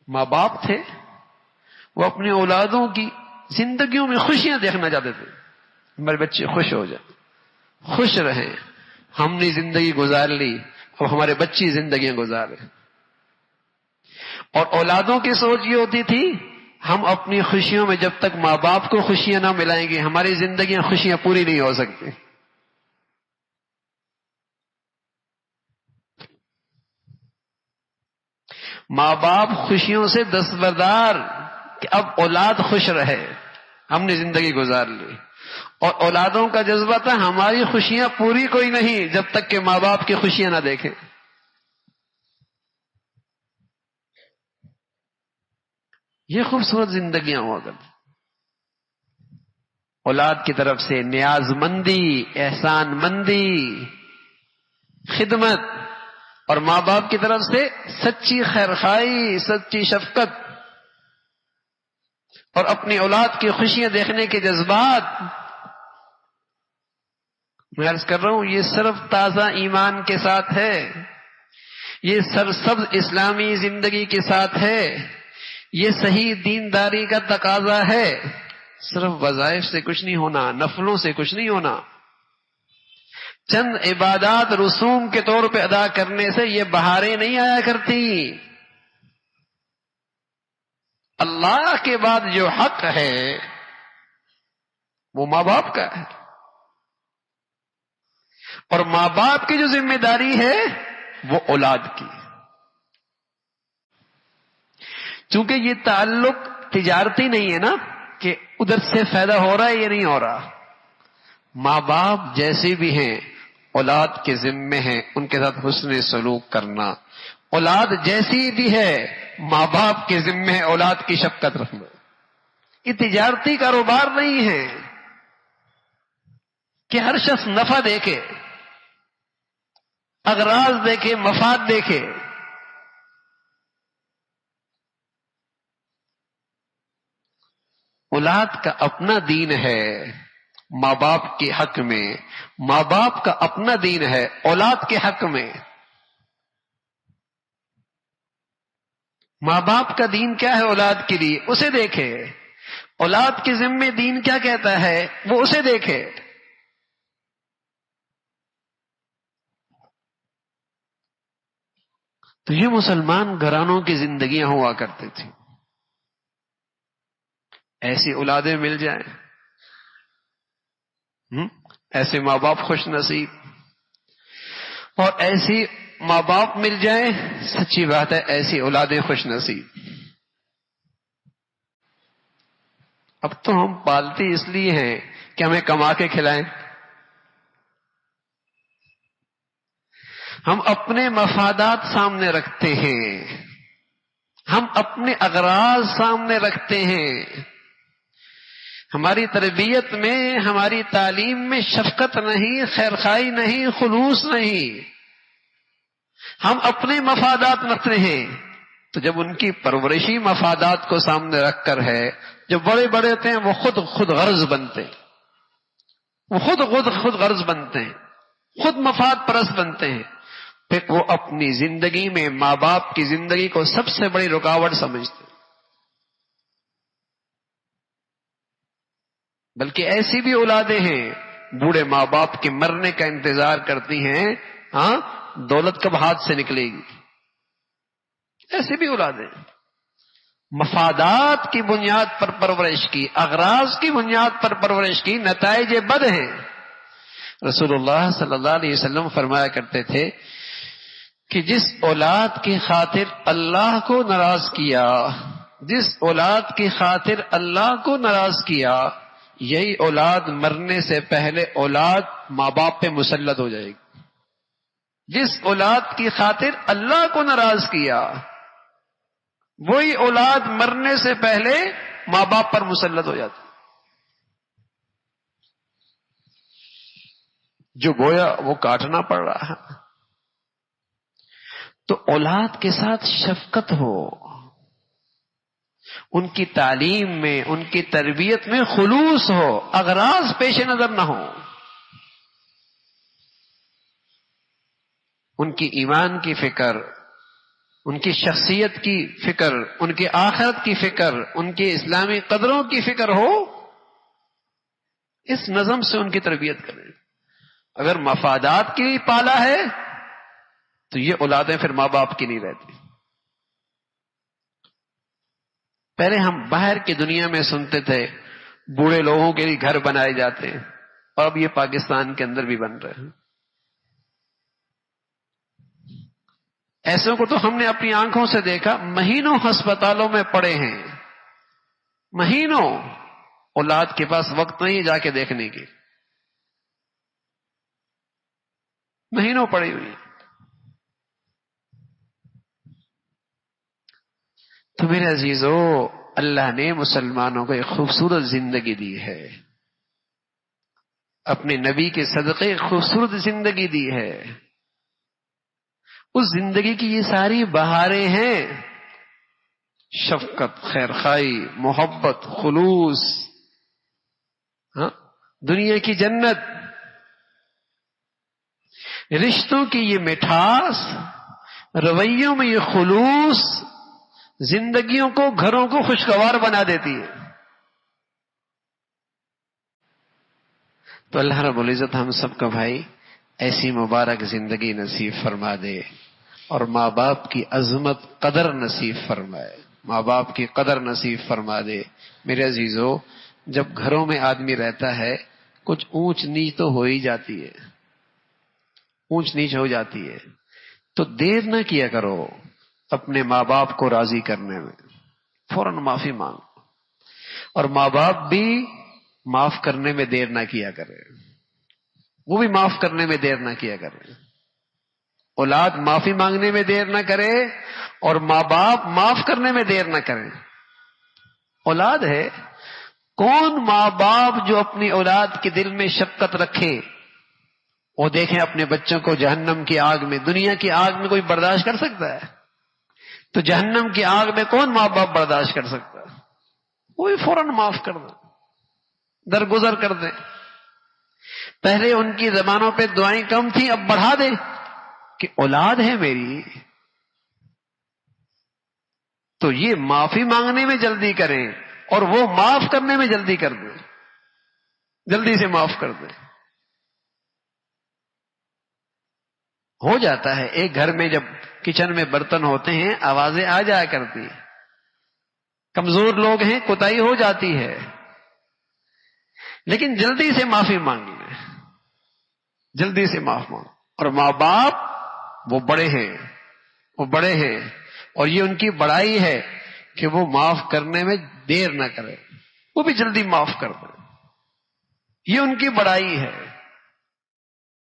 ماں باپ تھے، وہ اپنی اولادوں کی زندگیوں میں خوشیاں دیکھنا چاہتے تھے، ہمارے بچے خوش ہو جائیں، خوش رہیں، ہم نے زندگی گزار لی، اب ہمارے بچی زندگیاں گزارے۔ اور اولادوں کی سوچ یہ ہوتی تھی، ہم اپنی خوشیوں میں جب تک ماں باپ کو خوشیاں نہ ملائیں گے ہماری زندگیاں خوشیاں پوری نہیں ہو سکتی۔ ماں باپ خوشیوں سے دستبردار کہ اب اولاد خوش رہے، ہم نے زندگی گزار لی، اور اولادوں کا جذبہ تھا ہماری خوشیاں پوری کوئی نہیں جب تک کہ ماں باپ کی خوشیاں نہ دیکھیں۔ یہ خوبصورت زندگیاں ہوا کرتی، اولاد کی طرف سے نیاز مندی، احسان مندی، خدمت، اور ماں باپ کی طرف سے سچی خیرخواہی، سچی شفقت، اور اپنی اولاد کی خوشیاں دیکھنے کے جذبات۔ میں عرض کر رہا ہوں یہ صرف تازہ ایمان کے ساتھ ہے، یہ سرسبز اسلامی زندگی کے ساتھ ہے، یہ صحیح دینداری کا تقاضا ہے۔ صرف وظائف سے کچھ نہیں ہونا، نفلوں سے کچھ نہیں ہونا، چند عبادات رسوم کے طور پہ ادا کرنے سے یہ بہاریں نہیں آیا کرتی۔ اللہ کے بعد جو حق ہے وہ ماں باپ کا ہے، اور ماں باپ کی جو ذمہ داری ہے وہ اولاد کی۔ چونکہ یہ تعلق تجارتی نہیں ہے نا کہ ادھر سے فائدہ ہو رہا ہے یا نہیں ہو رہا، ماں باپ جیسے بھی ہیں اولاد کے ذمے ہیں ان کے ساتھ حسن سلوک کرنا، اولاد جیسی بھی ہے ماں باپ کے ذمے ہے اولاد کی شفقت رکھنا۔ یہ تجارتی کاروبار نہیں ہے کہ ہر شخص نفع دیکھے، اغراض دیکھے، مفاد دیکھے۔ اولاد کا اپنا دین ہے ماں باپ کے حق میں، ماں باپ کا اپنا دین ہے اولاد کے حق میں۔ ماں باپ کا دین کیا ہے اولاد کے لیے اسے دیکھے، اولاد کے ذمے دین کیا کہتا ہے وہ اسے دیکھے۔ تو یہ مسلمان گھرانوں کی زندگیاں ہوا کرتی تھیں۔ ایسی اولادیں مل جائیں، ایسے ماں باپ خوش نصیب، اور ایسی ماں باپ مل جائیں، سچی بات ہے ایسی اولادیں خوش نصیب۔ اب تو ہم پالتے اس لیے ہیں کہ ہمیں کما کے کھلائیں، ہم اپنے مفادات سامنے رکھتے ہیں، ہم اپنے اغراض سامنے رکھتے ہیں۔ ہماری تربیت میں، ہماری تعلیم میں شفقت نہیں، خیرخواہی نہیں، خلوص نہیں، ہم اپنے مفادات رکھتے ہیں۔ تو جب ان کی پرورشی مفادات کو سامنے رکھ کر ہے، جو بڑے بڑے ہوتے ہیں وہ خود غرض بنتے ہیں، وہ خود غرض بنتے ہیں، خود مفاد پرست بنتے ہیں، پھر وہ اپنی زندگی میں ماں باپ کی زندگی کو سب سے بڑی رکاوٹ سمجھتے ہیں۔ بلکہ ایسی بھی اولادیں ہیں بوڑھے ماں باپ کے مرنے کا انتظار کرتی ہیں، ہاں دولت کب ہاتھ سے نکلے گی۔ ایسی بھی اولادیں مفادات کی بنیاد پر پرورش کی، اغراض کی بنیاد پر پرورش کی، نتائج بد ہیں۔ رسول اللہ صلی اللہ علیہ وسلم فرمایا کرتے تھے کہ جس اولاد کی خاطر اللہ کو ناراض کیا، جس اولاد کی خاطر اللہ کو ناراض کیا، یہی اولاد مرنے سے پہلے اولاد ماں باپ پہ مسلط ہو جائے گی۔ جس اولاد کی خاطر اللہ کو ناراض کیا، وہی اولاد مرنے سے پہلے ماں باپ پر مسلط ہو جاتی، جو بویا وہ کاٹنا پڑ رہا ہے۔ تو اولاد کے ساتھ شفقت ہو، ان کی تعلیم میں، ان کی تربیت میں خلوص ہو، اغراض پیش نظر نہ ہو، ان کی ایمان کی فکر، ان کی شخصیت کی فکر، ان کی آخرت کی فکر، ان کے اسلامی قدروں کی فکر ہو، اس نظم سے ان کی تربیت کریں۔ اگر مفادات کے لیے پالا ہے تو یہ اولادیں پھر ماں باپ کی نہیں رہتی۔ پہلے ہم باہر کی دنیا میں سنتے تھے بوڑھے لوگوں کے لیے گھر بنائے جاتے ہیں، اور اب یہ پاکستان کے اندر بھی بن رہے ہیں۔ ایسوں کو تو ہم نے اپنی آنکھوں سے دیکھا، مہینوں ہسپتالوں میں پڑے ہیں، مہینوں، اولاد کے پاس وقت نہیں جا کے دیکھنے کی، مہینوں پڑی ہوئی۔ تو میرے عزیزو، اللہ نے مسلمانوں کو ایک خوبصورت زندگی دی ہے، اپنے نبی کے صدقے خوبصورت زندگی دی ہے۔ اس زندگی کی یہ ساری بہاریں ہیں، شفقت، خیرخواہی، محبت، خلوص، دنیا کی جنت، رشتوں کی یہ مٹھاس، رویوں میں یہ خلوص زندگیوں کو، گھروں کو خوشگوار بنا دیتی ہے۔ تو اللہ رب العزت ہم سب کو بھائی ایسی مبارک زندگی نصیب فرما دے، اور ماں باپ کی عظمت، قدر نصیب فرمائے، ماں باپ کی قدر نصیب فرما دے۔ میرے عزیزو، جب گھروں میں آدمی رہتا ہے کچھ اونچ نیچ تو ہو ہی جاتی ہے، اونچ نیچ ہو جاتی ہے، تو دیر نہ کیا کرو اپنے ماں باپ کو راضی کرنے میں، فوراً معافی مانگو، اور ماں باپ بھی معاف کرنے میں دیر نہ کیا کرے، وہ بھی معاف کرنے میں دیر نہ کیا کرے۔ اولاد معافی مانگنے میں دیر نہ کرے، اور ماں باپ معاف کرنے میں دیر نہ کرے۔ اولاد ہے، کون ماں باپ جو اپنی اولاد کے دل میں شفقت رکھے؟ وہ دیکھیں اپنے بچوں کو جہنم کی آگ میں، دنیا کی آگ میں کوئی برداشت کر سکتا ہے؟ تو جہنم کی آگ میں کون ماں باپ برداشت کر سکتا ہے؟ وہ بھی فوراً معاف کر دیں، درگزر کر دیں۔ پہلے ان کی زبانوں پہ دعائیں کم تھیں، اب بڑھا دیں کہ اولاد ہے میری، تو یہ معافی مانگنے میں جلدی کریں، اور وہ معاف کرنے میں جلدی کر دیں، جلدی سے معاف کر دیں۔ ہو جاتا ہے ایک گھر میں جب کچن میں برتن ہوتے ہیں آوازیں آ جایا کرتی، کمزور لوگ ہیں، کوتاہی ہو جاتی ہے، لیکن جلدی سے معافی مانگ لیں، جلدی سے معاف مانگ۔ اور ماں باپ وہ بڑے ہیں، وہ بڑے ہیں، اور یہ ان کی بڑائی ہے کہ وہ معاف کرنے میں دیر نہ کرے، وہ بھی جلدی معاف کر دیں، یہ ان کی بڑائی ہے۔